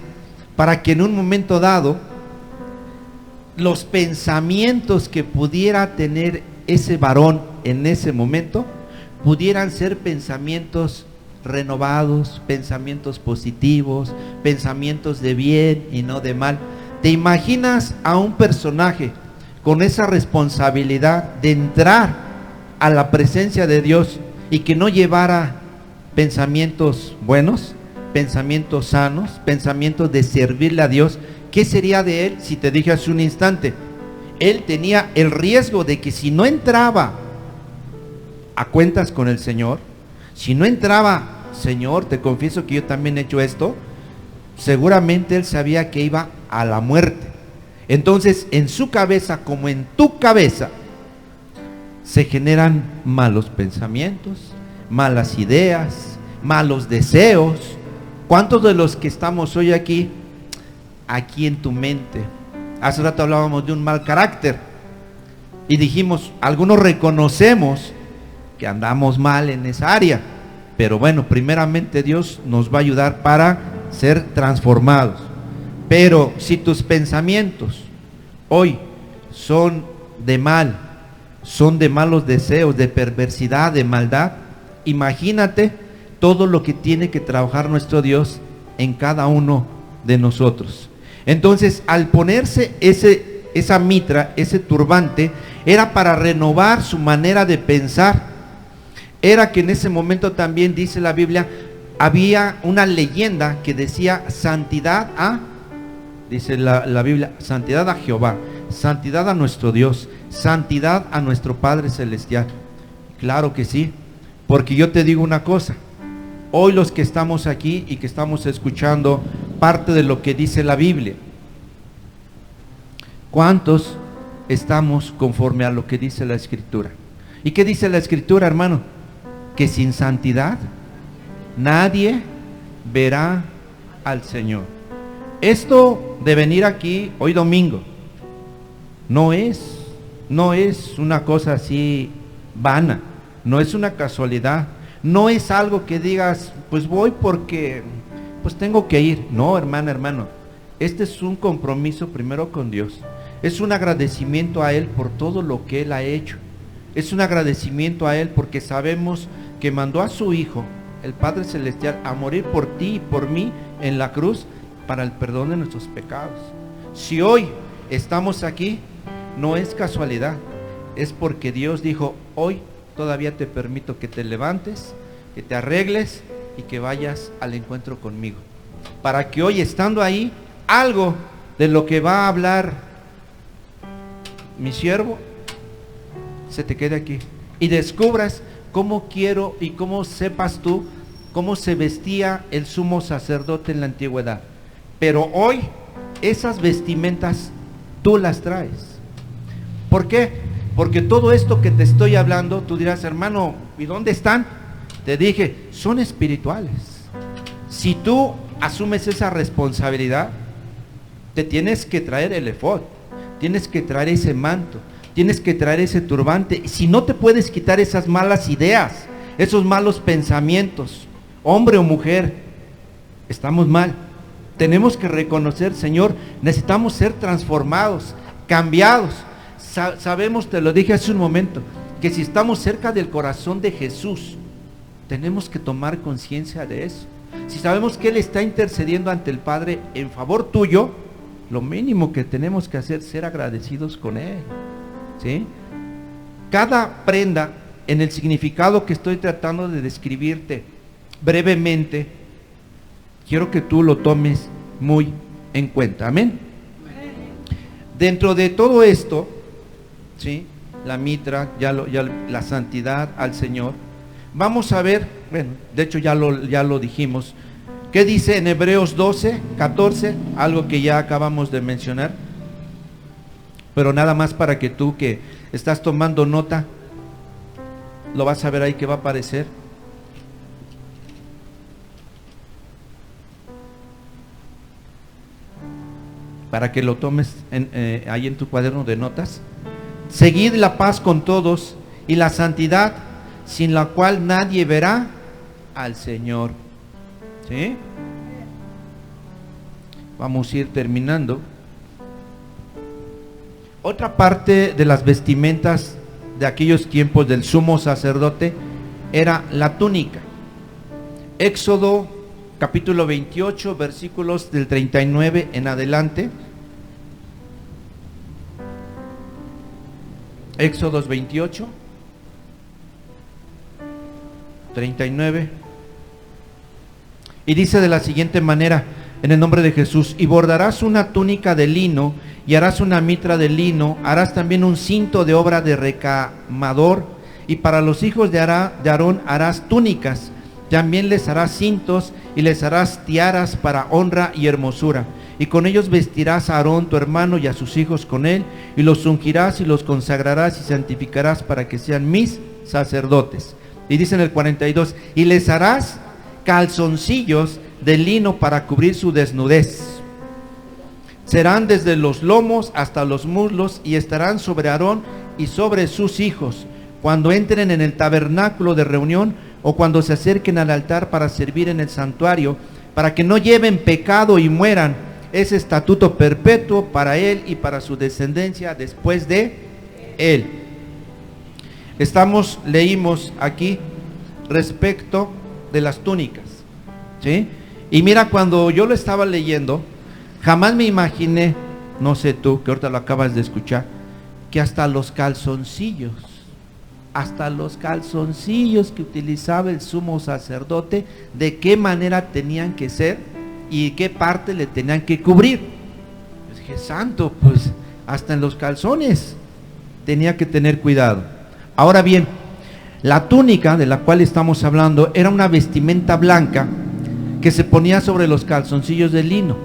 para que en un momento dado los pensamientos que pudiera tener ese varón en ese momento pudieran ser pensamientos renovados, pensamientos positivos, pensamientos de bien y no de mal. ¿Te imaginas a un personaje con esa responsabilidad de entrar a la presencia de Dios y que no llevara pensamientos buenos, pensamientos sanos, pensamientos de servirle a Dios? ¿Qué sería de él? Si te dije hace un instante, él tenía el riesgo de que si no entraba a cuentas con el Señor, si no entraba, Señor, te confieso que yo también he hecho esto, seguramente él sabía que iba a la muerte. Entonces, en su cabeza como en tu cabeza, se generan malos pensamientos, malas ideas, malos deseos. ¿Cuántos de los que estamos hoy aquí en tu mente? Hace rato hablábamos de un mal carácter y dijimos, algunos reconocemos que andamos mal en esa área, pero bueno, primeramente Dios nos va a ayudar para ser transformados. Pero si tus pensamientos hoy son de mal, son de malos deseos, de perversidad, de maldad, imagínate todo lo que tiene que trabajar nuestro Dios en cada uno de nosotros. Entonces, al ponerse esa mitra, ese turbante, era para renovar su manera de pensar. Era que en ese momento también, dice la Biblia, había una leyenda que decía santidad a, dice la Biblia, santidad a Jehová, santidad a nuestro Dios, santidad a nuestro Padre Celestial. Claro que sí, porque yo te digo una cosa, hoy los que estamos aquí y que estamos escuchando parte de lo que dice la Biblia, ¿cuántos estamos conforme a lo que dice la Escritura? ¿Y qué dice la Escritura, hermano? Que sin santidad nadie verá al Señor. Esto de venir aquí hoy domingo no es una cosa así vana, no es una casualidad, no es algo que digas, pues voy porque pues tengo que ir. No, hermano, este es un compromiso primero con Dios, es un agradecimiento a Él por todo lo que Él ha hecho, es un agradecimiento a Él porque sabemos que mandó a su Hijo, el Padre Celestial, a morir por ti y por mí en la cruz para el perdón de nuestros pecados. Si hoy estamos aquí, no es casualidad, es porque Dios dijo, hoy todavía te permito que te levantes, que te arregles y que vayas al encuentro conmigo. Para que hoy, estando ahí, algo de lo que va a hablar mi siervo se te quede aquí y descubras cómo quiero y cómo sepas tú cómo se vestía el sumo sacerdote en la antigüedad. Pero hoy esas vestimentas tú las traes. ¿Por qué? Porque todo esto que te estoy hablando, tú dirás, hermano, ¿y dónde están? Te dije, son espirituales. Si tú asumes esa responsabilidad, te tienes que traer el efod, tienes que traer ese manto, tienes que traer ese turbante. Y si no te puedes quitar esas malas ideas, esos malos pensamientos, hombre o mujer, estamos mal. Tenemos que reconocer, Señor, necesitamos ser transformados, cambiados. Sabemos, te lo dije hace un momento, que si estamos cerca del corazón de Jesús, tenemos que tomar conciencia de eso. Si sabemos que Él está intercediendo ante el Padre en favor tuyo, lo mínimo que tenemos que hacer es ser agradecidos con Él, ¿sí? Cada prenda, en el significado que estoy tratando de describirte brevemente, quiero que tú lo tomes muy en cuenta, amén. Dentro de todo esto, ¿sí?, la mitra, la santidad al Señor, vamos a ver, bueno, de hecho ya lo dijimos. ¿Qué dice en Hebreos 12, 14? Algo que ya acabamos de mencionar, pero nada más para que tú que estás tomando nota, lo vas a ver ahí que va a aparecer. Para que lo tomes ahí en tu cuaderno de notas. Seguid la paz con todos y la santidad, sin la cual nadie verá al Señor. ¿Sí? Vamos a ir terminando. Otra parte de las vestimentas de aquellos tiempos del sumo sacerdote era la túnica. Éxodo capítulo 28, versículos del 39 en adelante. Éxodos 28, 39. Y dice de la siguiente manera, en el nombre de Jesús: y bordarás una túnica de lino, y harás una mitra de lino, harás también un cinto de obra de recamador, y para los hijos de Aarón harás túnicas, también les harás cintos, y les harás tiaras para honra y hermosura. Y con ellos vestirás a Aarón tu hermano y a sus hijos con él, y los ungirás y los consagrarás y santificarás para que sean mis sacerdotes. Y dice en el 42, y les harás calzoncillos de lino para cubrir su desnudez. Serán desde los lomos hasta los muslos, y estarán sobre Aarón y sobre sus hijos, cuando entren en el tabernáculo de reunión, o cuando se acerquen al altar para servir en el santuario, para que no lleven pecado y mueran. Es estatuto perpetuo para él y para su descendencia después de él. Leímos aquí respecto de las túnicas, ¿sí? Y mira, cuando yo lo estaba leyendo, jamás me imaginé, no sé tú, que ahorita lo acabas de escuchar, que hasta los calzoncillos que utilizaba el sumo sacerdote, de qué manera tenían que ser y qué parte le tenían que cubrir. Pues dije, santo, pues hasta en los calzones tenía que tener cuidado. Ahora bien, la túnica de la cual estamos hablando era una vestimenta blanca que se ponía sobre los calzoncillos de lino,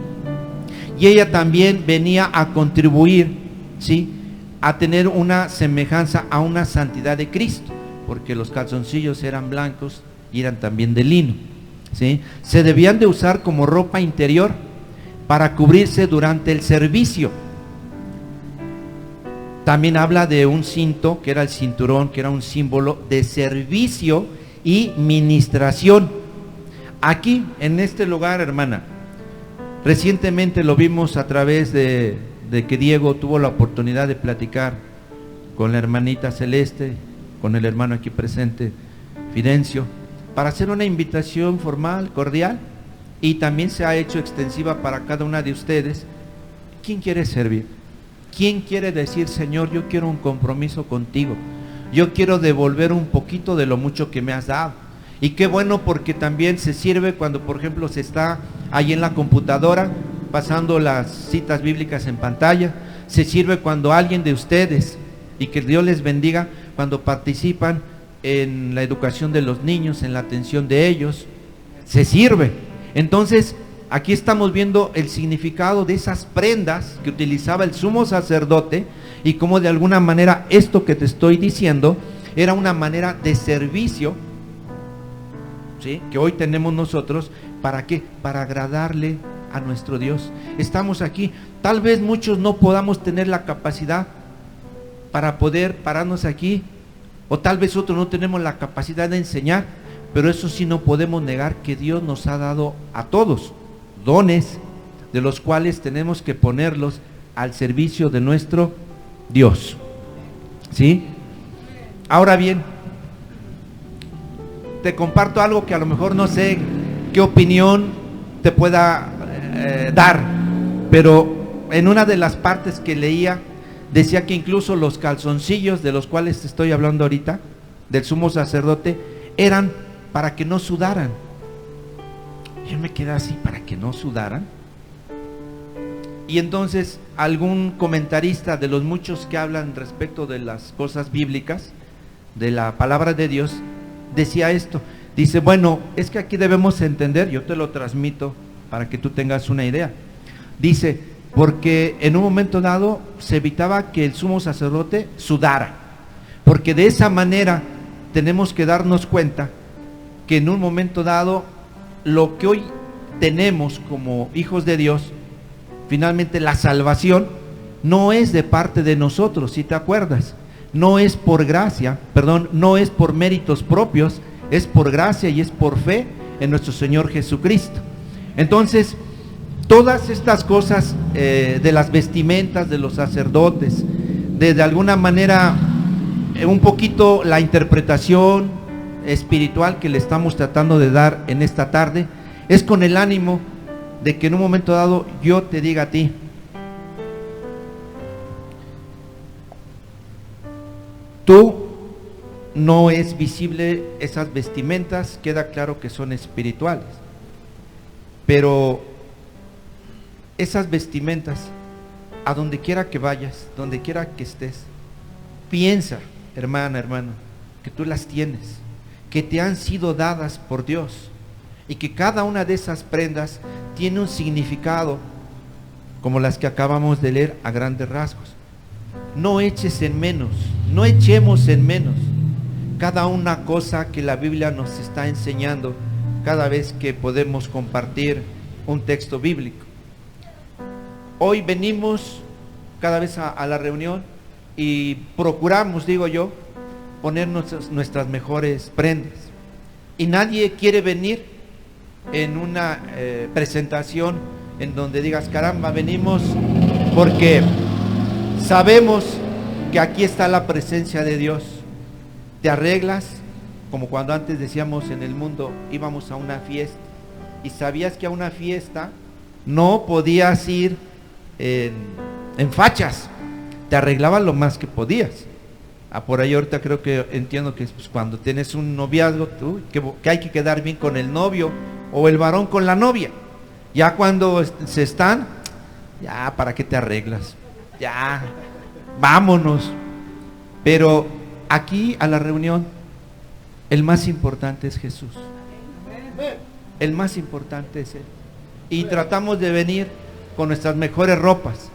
y ella también venía a contribuir, ¿sí?, a tener una semejanza a una santidad de Cristo, porque los calzoncillos eran blancos y eran también de lino, ¿sí? Se debían de usar como ropa interior para cubrirse durante el servicio. También habla de un cinto, que era el cinturón, que era un símbolo de servicio y ministración. Aquí, en este lugar, hermana, recientemente lo vimos a través de que Diego tuvo la oportunidad de platicar con la hermanita Celeste, con el hermano aquí presente, Fidencio, para hacer una invitación formal, cordial, y también se ha hecho extensiva para cada una de ustedes. ¿Quién quiere servir? ¿Quién quiere decir, Señor, yo quiero un compromiso contigo? Yo quiero devolver un poquito de lo mucho que me has dado. Y qué bueno, porque también se sirve cuando, por ejemplo, se está ahí en la computadora pasando las citas bíblicas en pantalla. Se sirve cuando alguien de ustedes, y que Dios les bendiga, cuando participan en la educación de los niños, en la atención de ellos, se sirve. Entonces, aquí estamos viendo el significado de esas prendas que utilizaba el sumo sacerdote, y cómo de alguna manera esto que te estoy diciendo era una manera de servicio, ¿sí?, que hoy tenemos nosotros. ¿Para qué? Para agradarle a nuestro Dios. Estamos aquí, tal vez muchos no podamos tener la capacidad para poder pararnos aquí, o tal vez otros no tenemos la capacidad de enseñar, pero eso sí no podemos negar que Dios nos ha dado a todos dones, de los cuales tenemos que ponerlos al servicio de nuestro Dios, ¿sí? Ahora bien, te comparto algo que a lo mejor no sé qué opinión te pueda dar, pero en una de las partes que leía, decía que incluso los calzoncillos de los cuales te estoy hablando ahorita, del sumo sacerdote, eran para que no sudaran. Yo me quedé así, ¿para que no sudaran? Y entonces algún comentarista de los muchos que hablan respecto de las cosas bíblicas, de la palabra de Dios, decía esto. Dice, bueno, es que aquí debemos entender, yo te lo transmito para que tú tengas una idea. Dice, porque en un momento dado se evitaba que el sumo sacerdote sudara, porque de esa manera tenemos que darnos cuenta que en un momento dado lo que hoy tenemos como hijos de Dios, finalmente la salvación no es de parte de nosotros, si te acuerdas, no es por gracia, no es por méritos propios, es por gracia y es por fe en nuestro Señor Jesucristo. Entonces, todas estas cosas de las vestimentas de los sacerdotes, de alguna manera un poquito la interpretación espiritual que le estamos tratando de dar en esta tarde, es con el ánimo de que en un momento dado yo te diga a ti, tú no es visible esas vestimentas, queda claro que son espirituales, pero esas vestimentas, a donde quiera que vayas, donde quiera que estés, piensa, hermana, hermano, que tú las tienes, que te han sido dadas por Dios, y que cada una de esas prendas tiene un significado, como las que acabamos de leer a grandes rasgos. No eches en menos, no echemos en menos cada una cosa que la Biblia nos está enseñando cada vez que podemos compartir un texto bíblico. Hoy venimos cada vez a la reunión y procuramos, digo yo, poner nuestras mejores prendas, y nadie quiere venir en una presentación en donde digas, caramba, venimos porque sabemos que aquí está la presencia de Dios. Te arreglas como cuando antes decíamos en el mundo, íbamos a una fiesta y sabías que a una fiesta no podías ir en fachas, te arreglabas lo más que podías. Por ahí ahorita creo que entiendo que pues, cuando tienes un noviazgo, que hay que quedar bien con el novio, o el varón con la novia. Ya cuando se están, ya, ¿para qué te arreglas? Ya, vámonos. Pero aquí a la reunión, el más importante es Jesús. El más importante es Él. Y tratamos de venir con nuestras mejores ropas.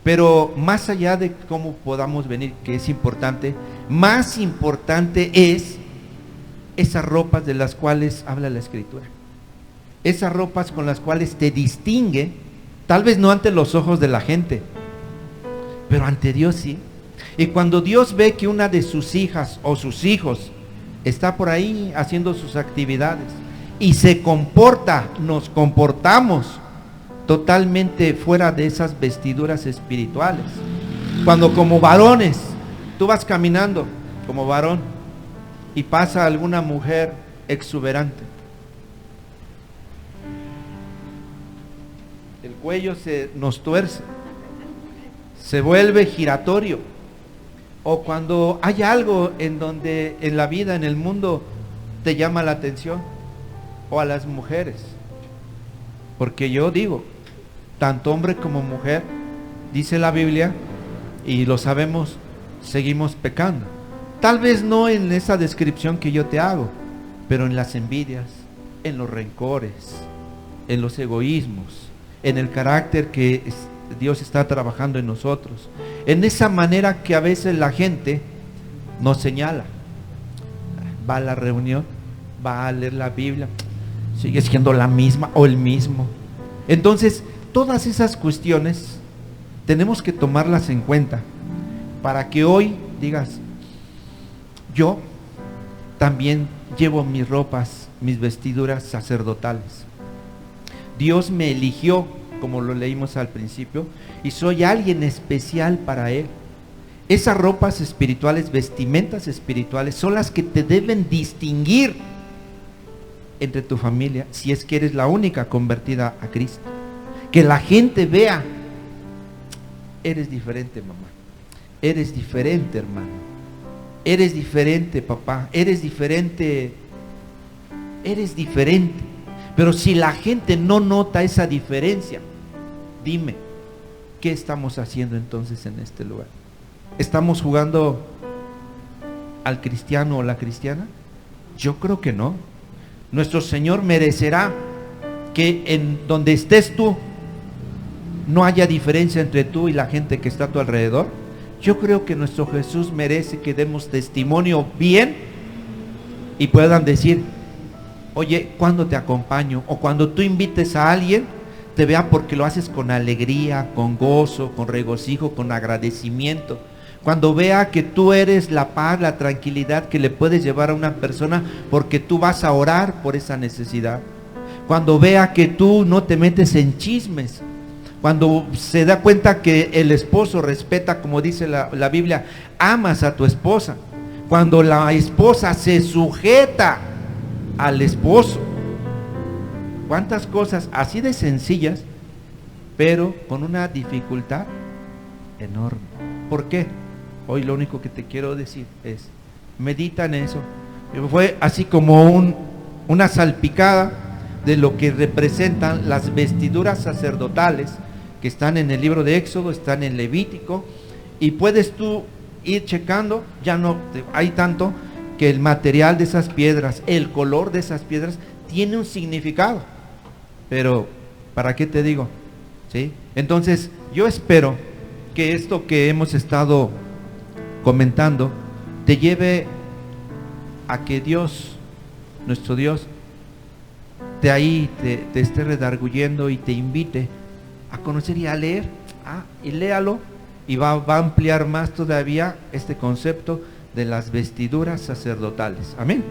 Pero más allá de cómo podamos venir, que es importante, más importante es esas ropas de las cuales habla la Escritura. Esas ropas con las cuales te distingue, tal vez no ante los ojos de la gente, pero ante Dios sí. Y cuando Dios ve que una de sus hijas o sus hijos está por ahí haciendo sus actividades y se comporta, nos comportamos totalmente fuera de esas vestiduras espirituales. Cuando como varones, tú vas caminando como varón y pasa alguna mujer exuberante, el cuello se nos tuerce, se vuelve giratorio. O cuando hay algo en donde en la vida, en el mundo, te llama la atención. O a las mujeres. Porque yo digo, tanto hombre como mujer, dice la Biblia, y lo sabemos, seguimos pecando. Tal vez no en esa descripción que yo te hago, pero en las envidias, en los rencores, en los egoísmos, en el carácter que Dios está trabajando en nosotros, en esa manera que a veces la gente nos señala. Va a la reunión, va a leer la Biblia, sigue siendo la misma o el mismo. Entonces, todas esas cuestiones tenemos que tomarlas en cuenta para que hoy digas, yo también llevo mis ropas, mis vestiduras sacerdotales. Dios me eligió, como lo leímos al principio, y soy alguien especial para Él. Esas ropas espirituales, vestimentas espirituales, son las que te deben distinguir entre tu familia, si es que eres la única convertida a Cristo. Que la gente vea, eres diferente, mamá, eres diferente, hermano, eres diferente, papá, eres diferente. Pero si la gente no nota esa diferencia, dime, ¿qué estamos haciendo entonces en este lugar? ¿Estamos jugando al cristiano o la cristiana? Yo creo que no. Nuestro Señor merecerá que en donde estés tú no haya diferencia entre tú y la gente que está a tu alrededor. Yo creo que nuestro Jesús merece que demos testimonio bien y puedan decir, oye, cuando te acompaño, o cuando tú invites a alguien, te vea porque lo haces con alegría, con gozo, con regocijo, con agradecimiento. Cuando vea que tú eres la paz, la tranquilidad que le puedes llevar a una persona porque tú vas a orar por esa necesidad. Cuando vea que tú no te metes en chismes. Cuando se da cuenta que el esposo respeta, como dice la Biblia, amas a tu esposa. Cuando la esposa se sujeta al esposo. ¿Cuántas cosas así de sencillas, pero con una dificultad enorme? ¿Por qué? Hoy lo único que te quiero decir es, medita en eso. Fue así como una salpicada de lo que representan las vestiduras sacerdotales que están en el libro de Éxodo, están en Levítico, y puedes tú ir checando, ya no hay tanto, que el material de esas piedras, el color de esas piedras tiene un significado. Pero, ¿para qué te digo? ¿Sí? Entonces, yo espero que esto que hemos estado comentando te lleve a que Dios, nuestro Dios, te esté redarguyendo y te invite a conocer y a leer. Y léalo, y va a ampliar más todavía este concepto de las vestiduras sacerdotales. Amén.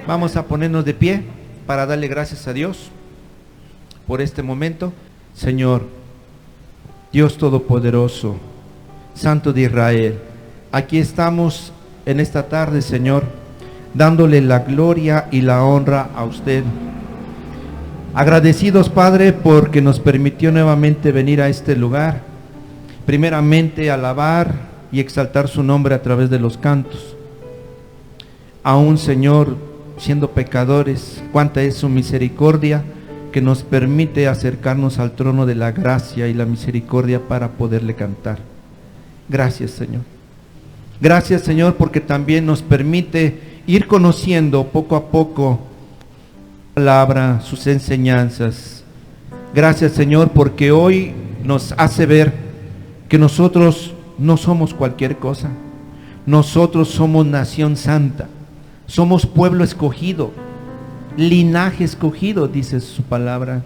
Vamos a ponernos de pie para darle gracias a Dios por este momento. Señor, Dios Todopoderoso, Santo de Israel, aquí estamos en esta tarde, Señor, dándole la gloria y la honra a usted. Agradecidos, Padre, porque nos permitió nuevamente venir a este lugar, primeramente alabar y exaltar su nombre a través de los cantos. Aún, Señor, siendo pecadores, cuánta es su misericordia que nos permite acercarnos al trono de la gracia y la misericordia para poderle cantar. Gracias, Señor. Gracias, Señor, porque también nos permite ir conociendo poco a poco su palabra, sus enseñanzas. Gracias, Señor, porque hoy nos hace ver que nosotros no somos cualquier cosa. Nosotros somos nación santa, somos pueblo escogido, linaje escogido, dice su palabra.